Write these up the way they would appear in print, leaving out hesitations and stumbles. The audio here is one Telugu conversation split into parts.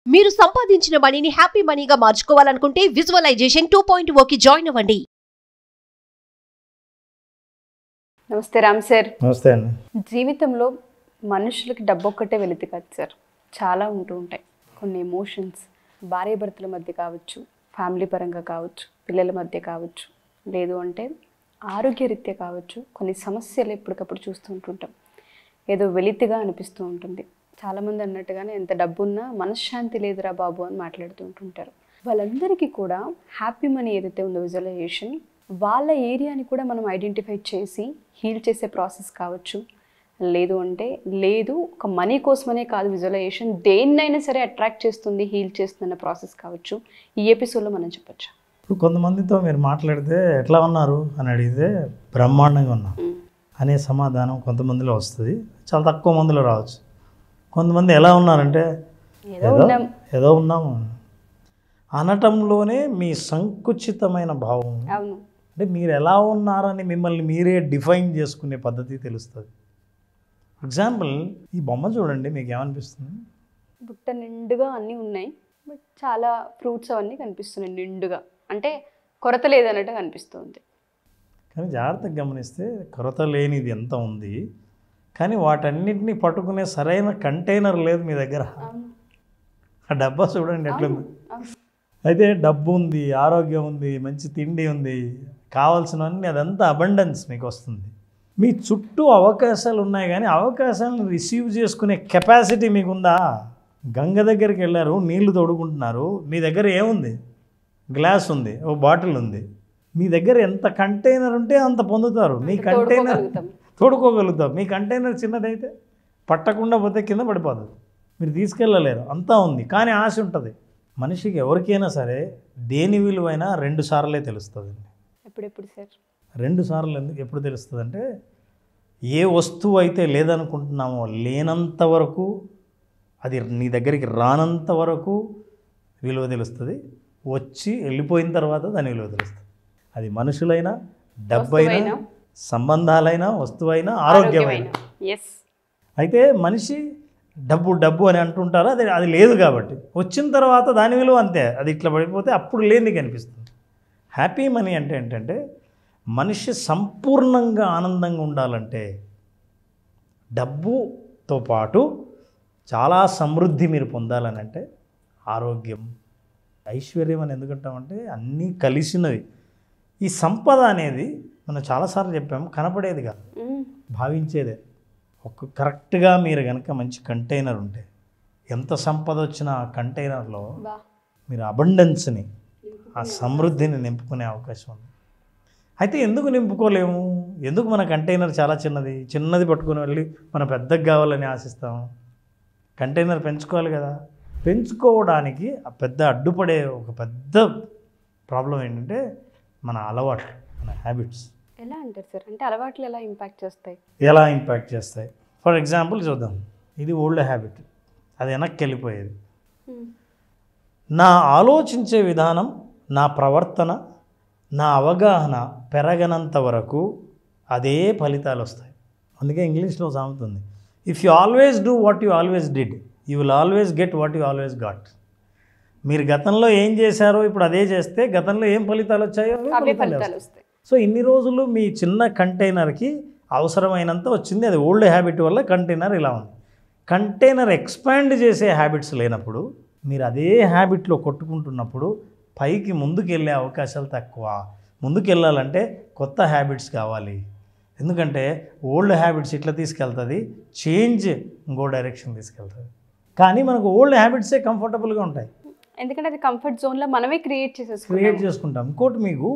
మీరు సంపాదించిన మనీని హ్యాపీ మనీగా మార్చుకోవాలనుకుంటే విజువలైజేషన్ 2.0కి జాయిన్ అవ్వండి. నమస్తే రామ్ సార్. నమస్తే అండి. జీవితంలో మనుషులకి డబ్బు ఒక్కటే వెలితి కాదు సార్, చాలా ఉంటూ ఉంటాయి. కొన్ని ఎమోషన్స్ భార్యాభర్తల మధ్య కావచ్చు, ఫ్యామిలీ పరంగా కావచ్చు, పిల్లల మధ్య కావచ్చు, లేదు అంటే ఆరోగ్యరీత్యా కావచ్చు. కొన్ని సమస్యలు ఎప్పటికప్పుడు చూస్తూ ఉంటుంటాం. ఏదో వెలితిగా అనిపిస్తూ ఉంటుంది. చాలామంది అన్నట్టుగానే ఎంత డబ్బున్నా మనశ్శాంతి లేదురా బాబు అని మాట్లాడుతూ ఉంటుంటారు. వాళ్ళందరికీ కూడా హ్యాపీ మనీ ఏదైతే ఉందో విజువలైజేషన్, వాళ్ళ ఏరియాని కూడా మనం ఐడెంటిఫై చేసి హీల్ చేసే ప్రాసెస్ కావచ్చు, లేదు అంటే లేదు ఒక మనీ కోసమనే కాదు విజువలైజేషన్ దేన్నైనా సరే అట్రాక్ట్ చేస్తుంది, హీల్ చేస్తుందన్న ప్రాసెస్ కావచ్చు. ఈ ఎపిసోడ్లో మనం చెప్పొచ్చు. ఇప్పుడు కొంతమందితో మీరు మాట్లాడితే ఎట్లా ఉన్నారు అని అడిగితే బ్రహ్మాండంగా ఉన్నాం అనే సమాధానం కొంతమందిలో వస్తుంది, చాలా తక్కువ మందిలో రావచ్చు. కొంతమంది ఎలా ఉన్నారంటే ఏదో ఉన్నాము అనటంలోనే మీ సంకుచితమైన భావం, అంటే మీరు ఎలా ఉన్నారని మిమ్మల్ని మీరే డిఫైన్ చేసుకునే పద్ధతి తెలుస్తుంది. ఎగ్జాంపుల్, ఈ బొమ్మ చూడండి, మీకు ఏమనిపిస్తుంది? బుట్ట నిండుగా అన్నీ ఉన్నాయి, బట్ చాలా ఫ్రూట్స్ అవన్నీ కనిపిస్తున్నాయి నిండుగా, అంటే కొరత లేదన్నట్టు కనిపిస్తుంది. కానీ జాగ్రత్తగా గమనిస్తే కొరత లేనిది ఎంత ఉంది, కానీ వాటన్నిటిని పట్టుకునే సరైన కంటైనర్ లేదు మీ దగ్గర. ఆ డబ్బా చూడండి ఎట్లుంది. అయితే డబ్బు ఉంది, ఆరోగ్యం ఉంది, మంచి తిండి ఉంది, కావాల్సినవన్నీ, అదంతా అబండెన్స్ మీకు వస్తుంది. మీ చుట్టూ అవకాశాలు ఉన్నాయి, కానీ అవకాశాలను రిసీవ్ చేసుకునే కెపాసిటీ మీకుందా? గంగ దగ్గరికి వెళ్ళారు, నీళ్లు తోడుకుంటున్నారు, మీ దగ్గర ఏముంది? గ్లాస్ ఉంది, ఓ బాటిల్ ఉంది. మీ దగ్గర ఎంత కంటైనర్ ఉంటే అంత పొందుతారు. మీ కంటైనర్ తోడుకోగలుగుతాం. మీ కంటైనర్ చిన్నదైతే పట్టకుండా పోతే కింద పడిపోతుంది, మీరు తీసుకెళ్ళలేరు. అంతా ఉంది, కానీ ఆశ ఉంటుంది. మనిషికి ఎవరికైనా సరే దేని విలువైనా 2 సార్లే తెలుస్తుంది. ఎప్పుడెప్పుడు సార్? 2 సార్లు ఎప్పుడు తెలుస్తుంది అంటే, ఏ వస్తువు అయితే లేదనుకుంటున్నామో లేనంత వరకు, అది నీ దగ్గరికి రానంత వరకు విలువ తెలుస్తుంది. వచ్చి వెళ్ళిపోయిన తర్వాత దాని విలువ తెలుస్తుంది. అది మనుషులైనా, డబ్బైనా, సంబంధాలైనా, వస్తువైనా, ఆరోగ్యమైనా. అయితే మనిషి డబ్బు డబ్బు అని అంటుంటారు, అది లేదు కాబట్టి. వచ్చిన తర్వాత దాని విలువ అంతే, అది ఇట్లా పడిపోతే అప్పుడు లేనిది కనిపిస్తుంది. హ్యాపీ మనీ అంటే ఏంటంటే, మనిషి సంపూర్ణంగా ఆనందంగా ఉండాలంటే డబ్బుతో పాటు చాలా సమృద్ధి మీరు పొందాలని అంటే ఆరోగ్యం, ఐశ్వర్యం అని ఎందుకంటామంటే అన్నీ కలిసినవి. ఈ సంపద అనేది మనం చాలాసార్లు చెప్పాము, కనపడేది కాదు, భావించేదే. ఒక కరెక్ట్గా మీరు కనుక మంచి కంటైనర్ ఉంటే ఎంత సంపద వచ్చినా ఆ కంటైనర్లో మీరు అబండెన్స్ని, ఆ సమృద్ధిని నింపుకునే అవకాశం ఉంది. అయితే ఎందుకు నింపుకోలేము? ఎందుకు మన కంటైనర్ చాలా చిన్నది పట్టుకుని వెళ్ళి మనం పెద్దగా కావాలని ఆశిస్తాము? కంటైనర్ పెంచుకోవాలి కదా. పెంచుకోవడానికి ఆ పెద్ద అడ్డుపడే ఒక పెద్ద ప్రాబ్లం ఏంటంటే మన అలవాట్లు, మన హ్యాబిట్స్. ఎలా అంటారు సార్? అంటే అలవాట్లు ఎలా ఇంపాక్ట్ చేస్తాయి? ఫర్ ఎగ్జాంపుల్ చూద్దాం, ఇది ఓల్డ్ హ్యాబిట్, అది వెనక్కి వెళ్ళిపోయేది. నా ఆలోచించే విధానం, నా ప్రవర్తన, నా అవగాహన పెరగనంత వరకు అదే ఫలితాలు వస్తాయి. అందుకే ఇంగ్లీష్లో సామెత ఉంది, if you always do what you always did, you will always get what you always got. మీరు గతంలో ఏం చేశారో ఇప్పుడు అదే చేస్తే గతంలో ఏం ఫలితాలు వచ్చాయో అవే ఫలితాలు వస్తాయి. సో ఇన్ని రోజులు మీ చిన్న కంటైనర్కి అవసరమైనంత వచ్చింది, అది ఓల్డ్ హ్యాబిట్ వల్ల కంటైనర్ ఇలా ఉంది. కంటైనర్ ఎక్స్పాండ్ చేసే హ్యాబిట్స్ లేనప్పుడు, మీరు అదే హ్యాబిట్లో కొట్టుకుంటున్నప్పుడు పైకి ముందుకు వెళ్ళే అవకాశాలు తక్కువ. ముందుకు వెళ్ళాలంటే కొత్త హ్యాబిట్స్ కావాలి. ఎందుకంటే ఓల్డ్ హ్యాబిట్స్ ఇట్లా తీసుకెళ్తుంది, చేంజ్ ఇంకో డైరెక్షన్ తీసుకెళ్తుంది. కానీ మనకు ఓల్డ్ హ్యాబిట్సే కంఫర్టబుల్గా ఉంటాయి, ఎందుకంటే అది కంఫర్ట్ జోన్లో మనమే క్రియేట్ చేసుకుంటాం. ఇంకోటి, మీకు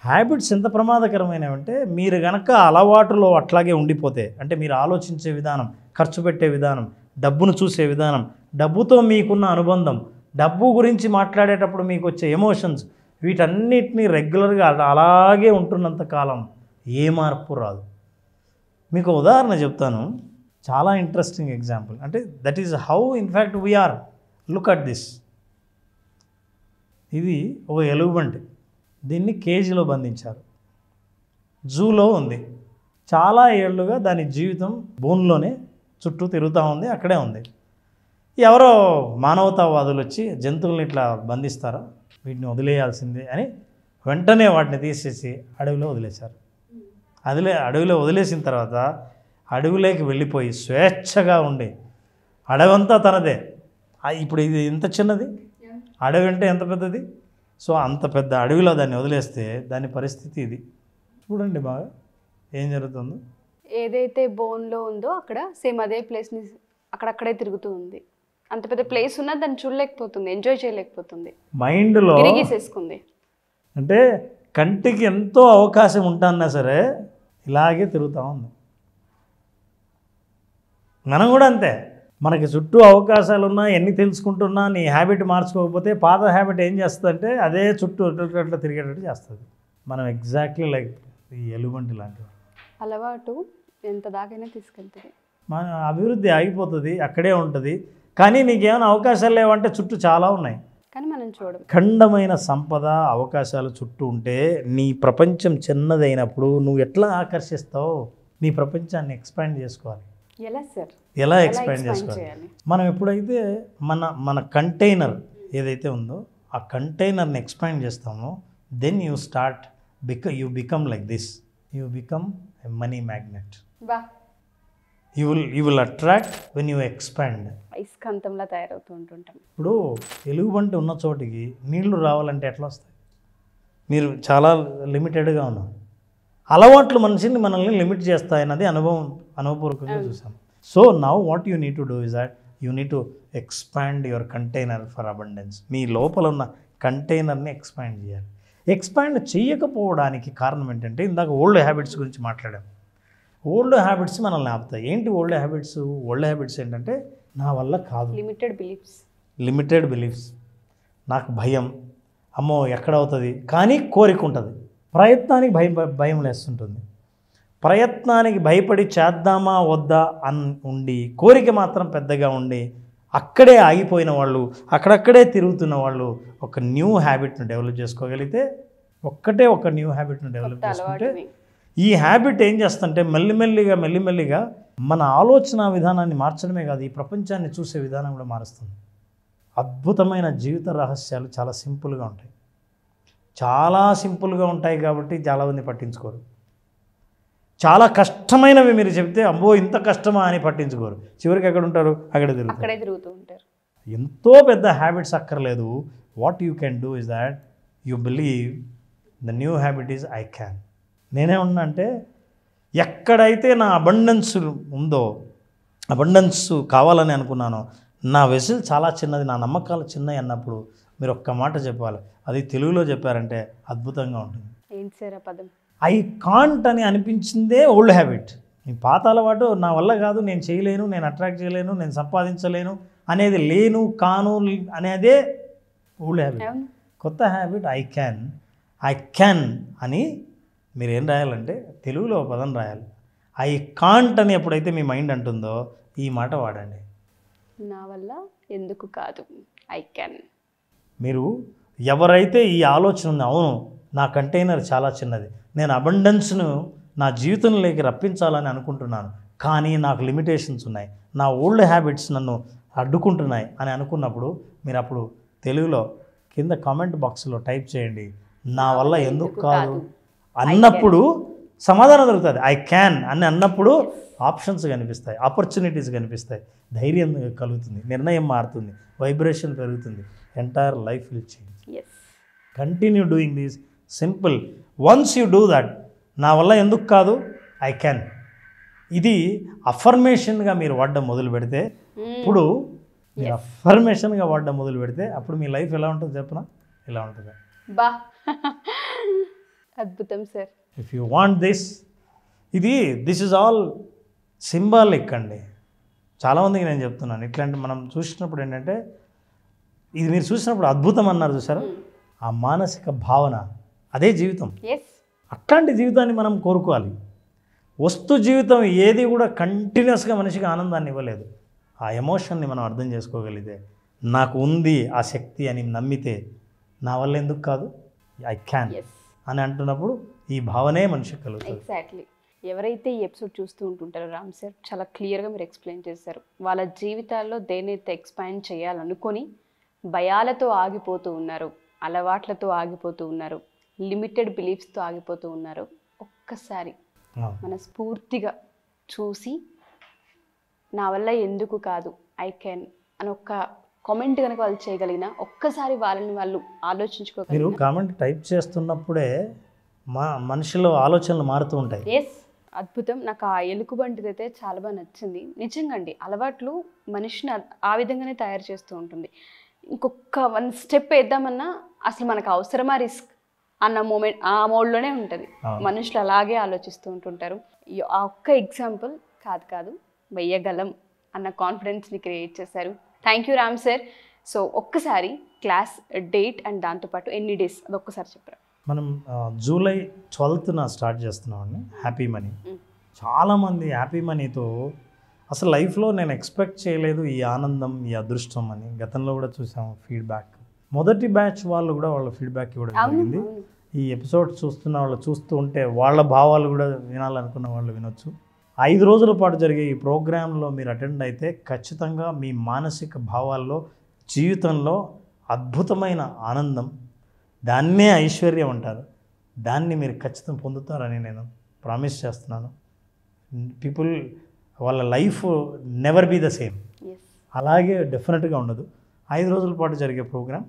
హ్యాబిట్స్ ఎంత ప్రమాదకరమైనవంటే, మీరు కనుక అలవాటులో అట్లాగే ఉండిపోతే, అంటే మీరు ఆలోచించే విధానం, ఖర్చు పెట్టే విధానం, డబ్బును చూసే విధానం, డబ్బుతో మీకున్న అనుబంధం, డబ్బు గురించి మాట్లాడేటప్పుడు మీకు వచ్చే ఎమోషన్స్, వీటన్నిటినీ రెగ్యులర్గా అలాగే ఉంటున్నంత కాలం ఏ మార్పు రాదు. మీకు ఉదాహరణ చెప్తాను, చాలా ఇంట్రెస్టింగ్ ఎగ్జాంపుల్. అంటే that is how in fact we are. Look at this. ఇది ఒక ఎలుగుబంటి, దీన్ని కేజీలో బంధించారు, జూలో ఉంది. చాలా ఏళ్ళుగా దాని జీవితం బోన్లోనే చుట్టూ తిరుగుతూ ఉంది, అక్కడే ఉంది. ఎవరో మానవతావాదులు వచ్చి జంతువుల్ని ఇట్లా బంధిస్తారా, వీటిని వదిలేయాల్సిందే అని వెంటనే వాటిని తీసేసి అడవిలో వదిలేశారు. అడవిలో వదిలేసిన తర్వాత అడవిలోకి వెళ్ళిపోయి స్వేచ్ఛగా ఉండి అడవంతా తనదే. ఇప్పుడు ఇది ఎంత చిన్నది, అడవి అంటే ఎంత పెద్దది. సో అంత పెద్ద అడవిలో దాన్ని వదిలేస్తే దాని పరిస్థితి ఇది. చూడండి బాగా ఏం జరుగుతుందో. ఏదైతే బోన్లో ఉందో అక్కడ సేమ్ అదే ప్లేస్ని అక్కడక్కడే తిరుగుతూ ఉంది. అంత పెద్ద ప్లేస్ ఉన్నా దాన్ని చూడలేకపోతుంది, ఎంజాయ్ చేయలేకపోతుంది, మైండ్లో తిరిగేసేసుకుంది. అంటే కంటికి ఎంతో అవకాశం ఉంటాన్నా సరే ఇలాగే తిరుగుతూ ఉంది. మనం కూడా అంతే, మనకి చుట్టూ అవకాశాలు ఉన్నా ఎన్ని తెలుసుకుంటున్నా నీ హ్యాబిట్ మార్చుకోకపోతే పాత హ్యాబిట్ ఏం చేస్తుందంటే అదే చుట్టూ అట్లా తిరిగేటట్టు చేస్తుంది. మనం ఎగ్జాక్ట్లీ లైక్ ఈ ఎలుగుబంటి లాంటివి. అలవాటు ఎంత దాకైనా తీసుకెళ్తుంది. మన అభివృద్ధి ఆగిపోతుంది, అక్కడే ఉంటుంది. కానీ నీకేమైనా అవకాశాలు లేవంటే చుట్టూ చాలా ఉన్నాయి, కానీ మనం చూడం. ఖండమైన సంపద అవకాశాలు చుట్టూ ఉంటే నీ ప్రపంచం చిన్నదైనప్పుడు నువ్వు ఎట్లా ఆకర్షిస్తావు? నీ ప్రపంచాన్ని ఎక్స్పాండ్ చేసుకోవాలి. ఎలా సార్? ఎలా ఎక్స్పాండ్ చేసుకోవాలి? మనం ఎప్పుడైతే మన కంటైనర్ ఏదైతే ఉందో ఆ కంటైనర్ని ఎక్స్పాండ్ చేస్తామో then you become like this. You become a money magnet. బా, you will attract when you expand. ఐస్కాంతంలా తయారవుతూ ఉంటుంటాం. ఇప్పుడు ఎలుగుబంటి ఉన్న చోటికి నీళ్లు రావాలంటే ఎట్లా వస్తాయి? మీరు చాలా లిమిటెడ్గా ఉన్నారు. అలవాట్లు మనల్ని లిమిట్ చేస్తాయన్నది అనుభవపూర్వకంగా చూసాం. So now what you need to do is that you need to expand your container for abundance. మీ లోపల ఉన్న కంటైనర్ని ఎక్స్పాండ్ చేయాలి. ఎక్స్పాండ్ చేయకపోవడానికి కారణం ఏంటంటే ఇందాక ఓల్డ్ హ్యాబిట్స్ గురించి మాట్లాడాం. ఓల్డ్ హ్యాబిట్స్ మనల్ని ఆపుతాయి. ఏంటి ఓల్డ్ హ్యాబిట్స్? ఓల్డ్ హ్యాబిట్స్ ఏంటంటే నా వల్ల కాదు, లిమిటెడ్ బిలీఫ్స్, నాకు భయం, అమ్మో ఎక్కడవుతుంది, కానీ కోరిక ఉంటుంది. ప్రయత్నానికి భయం లేస్తుంటుంది. ప్రయత్నానికి భయపడి చేద్దామా వద్దా ఉండి కోరిక మాత్రం పెద్దగా ఉండి అక్కడే ఆగిపోయిన వాళ్ళు, అక్కడక్కడే తిరుగుతున్న వాళ్ళు ఒక న్యూ హ్యాబిట్ను డెవలప్ చేసుకోగలిగితే, ఒక న్యూ హ్యాబిట్ను డెవలప్ చేసుకుంటే ఈ హ్యాబిట్ ఏం చేస్తుంటే మెల్లిమెల్లిగా మన ఆలోచన విధానాన్ని మార్చడమే కాదు, ఈ ప్రపంచాన్ని చూసే విధానం కూడా మారుస్తుంది. అద్భుతమైన జీవిత రహస్యాలు చాలా సింపుల్గా ఉంటాయి. చాలా సింపుల్గా ఉంటాయి కాబట్టి చాలామంది పట్టించుకోరు. చాలా కష్టమైనవి మీరు చెప్తే అమ్మో ఇంత కష్టమా అని పట్టించుకోరు. చివరికి ఎక్కడ ఉంటారు? అక్కడే తిరుగుతూ ఉంటారు. ఎంతో పెద్ద హ్యాబిట్స్ అక్కర్లేదు. What you can do is that you believe the new habit is I can. నేనే ఉన్నా అంటే ఎక్కడైతే నా అబండెన్స్ ఉందో, అబండెన్స్ కావాలని అనుకున్నానో, నా వెసిల్ చాలా చిన్నది, నా నమ్మకాలు చిన్నవి అన్నప్పుడు మీరు ఒక్క మాట చెప్పాలి. అది తెలుగులో చెప్పారంటే అద్భుతంగా ఉంటుంది. ఏంటి సార్ ఆ పదం? ఐ కాంట్ అని అనిపించిందే ఓల్డ్ హ్యాబిట్. నీ పాత అలవాటు నా వల్ల కాదు, నేను చేయలేను, నేను అట్రాక్ట్ చేయలేను, నేను సంపాదించలేను అనేది లేను కాను అనేదే ఓల్డ్ హ్యాబిట్. కొత్త హ్యాబిట్ ఐ క్యాన్ అని మీరు ఏం రాయాలంటే తెలుగులో పదం రాయాలి. ఐ కాంట్ అని ఎప్పుడైతే మీ మైండ్ అంటుందో ఈ మాట వాడండి. నా వల్ల ఎందుకు కాదు, ఐ క్యాన్. మీరు ఎవరైతే ఈ ఆలోచన ఉంది, అవును నా కంటైనర్ చాలా చిన్నది, నేను అబండెన్స్ను నా జీవితంలోకి రప్పించాలని అనుకుంటున్నాను, కానీ నాకు లిమిటేషన్స్ ఉన్నాయి, నా ఓల్డ్ హ్యాబిట్స్ నన్ను అడ్డుకుంటున్నాయి అని అనుకున్నప్పుడు మీరు అప్పుడు తెలుగులో కింద కామెంట్ బాక్స్లో టైప్ చేయండి, నా వల్ల ఎందుకు కాదు అన్నప్పుడు సమాధానం దొరుకుతుంది. ఐ క్యాన్ అని అన్నప్పుడు ఆప్షన్స్ కనిపిస్తాయి, ఆపర్చునిటీస్ కనిపిస్తాయి, ధైర్యం కలుగుతుంది, నిర్ణయం మారుతుంది, వైబ్రేషన్ పెరుగుతుంది, entire life will change. Continue doing this simple. Once you do that, నా వల్ల ఎందుకు కాదు, ఐ క్యాన్, ఇది అఫర్మేషన్గా మీరు వాడడం మొదలు పెడితే, ఇప్పుడు మీరు అఫర్మేషన్గా వాడడం మొదలు పెడితే అప్పుడు మీ లైఫ్ ఎలా ఉంటుంది చెప్పనా? ఇలా ఉంటుంది. బా, అద్భుతం sir. If you want this is all symbolic అండి. చాలామందికి నేను చెప్తున్నాను, ఇట్లాంటి మనం చూసినప్పుడు ఏంటంటే, ఇది మీరు చూసినప్పుడు అద్భుతం అన్నారు చూసారా, ఆ మానసిక భావన అదే జీవితం. అట్లాంటి జీవితాన్ని మనం కోరుకోవాలి. వస్తు జీవితం ఏది కూడా కంటిన్యూస్గా మనిషికి ఆనందాన్ని ఇవ్వలేదు. ఆ ఎమోషన్ని మనం అర్థం చేసుకోగలిగితే, నాకు ఉంది ఆ శక్తి అని నమ్మితే, నా వల్ల ఎందుకు కాదు, ఐ క్యాన్ అని అంటున్నప్పుడు ఈ భావనే మనిషికి కలుగుతుంది. ఎవరైతే ఈ ఎపిసోడ్ చూస్తూ ఉంటుంటారో రామ్ సార్ చాలా క్లియర్గా మీరు ఎక్స్ప్లెయిన్ చేశారు. వాళ్ళ జీవితాల్లో దేనైతే ఎక్స్పాండ్ చేయాలనుకొని భయాలతో ఆగిపోతూ ఉన్నారు, అలవాట్లతో ఆగిపోతూ ఉన్నారు, లిమిటెడ్ బిలీఫ్స్తో ఆగిపోతూ ఉన్నారు, ఒక్కసారి మనస్ఫూర్తిగా చూసి నా వల్ల ఎందుకు కాదు, ఐ కెన్ అని ఒక్క కామెంట్ కనుక వాళ్ళు చేయగలిగినా, ఒక్కసారి వాళ్ళని వాళ్ళు ఆలోచించుకోగలిగిన. మీరు కామెంట్ టైప్ చేస్తున్నప్పుడే మనిషిలో ఆలోచనలు మారుతూ ఉంటాయి. ఎస్, అద్భుతం. నాకు ఆ ఎలుగుబంటిది అయితే చాలా బాగా నచ్చింది. నిజంగా అండి, అలవాట్లు మనిషిని ఆ విధంగానే తయారు చేస్తూ ఉంటుంది. ఇంకొక 1 స్టెప్ వేద్దామన్నా అసలు మనకు అవసరమా రిస్క్ అన్న మూమెంట్, ఆ మోడ్లోనే ఉంటుంది. మనుషులు అలాగే ఆలోచిస్తూ ఉంటుంటారు. ఆ ఒక్క ఎగ్జాంపుల్ కాదు వెయ్యగలం అన్న కాన్ఫిడెన్స్ని క్రియేట్ చేశారు. Thank you Ram sir. So ఒక్కసారి క్లాస్ డేట్ అండ్ దాంతోపాటు ఎన్ని డేస్ అది ఒక్కసారి చెప్పారు. మనం జూలై 12న స్టార్ట్ చేస్తున్నామండి హ్యాపీ మనీ. చాలామంది హ్యాపీ మనీతో అసలు లైఫ్లో నేను ఎక్స్పెక్ట్ చేయలేదు ఈ ఆనందం, ఈ అదృష్టం అని. గతంలో కూడా చూసాము ఫీడ్బ్యాక్. మొదటి బ్యాచ్ వాళ్ళు కూడా వాళ్ళ ఫీడ్బ్యాక్ ఇవ్వడం జరిగింది. ఈ ఎపిసోడ్ చూస్తున్న వాళ్ళు చూస్తూ ఉంటే వాళ్ళ భావాలు కూడా వినాలనుకున్న వాళ్ళు వినొచ్చు. 5 రోజుల పాటు జరిగే ఈ ప్రోగ్రాంలో మీరు అటెండ్ అయితే ఖచ్చితంగా మీ మానసిక భావాల్లో, జీవితంలో అద్భుతమైన ఆనందం, దాన్నే ఐశ్వర్యం అంటారు, దాన్ని మీరు ఖచ్చితంగా పొందుతారని నేను ప్రామిస్ చేస్తున్నాను. పీపుల్ వాళ్ళ life never be the same. అలాగే డెఫినెట్గా ఉండదు. 5 రోజుల పాటు జరిగే ప్రోగ్రాం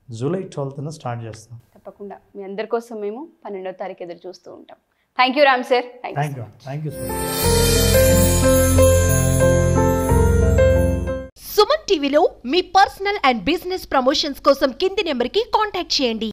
జూలై 12న స్టార్ట్ చేస్తాం. తప్పకుండా మీ అందరి కోసం మేము 12వ తారీఖు ఎదురు చూస్తూ ఉంటాం. Thank you Ram sir. Thank you. Suman టీవీలో మీ పర్సనల్ అండ్ బిజినెస్ ప్రమోషన్స్ కోసం కింది నెంబర్కి కాంటాక్ట్ చేయండి.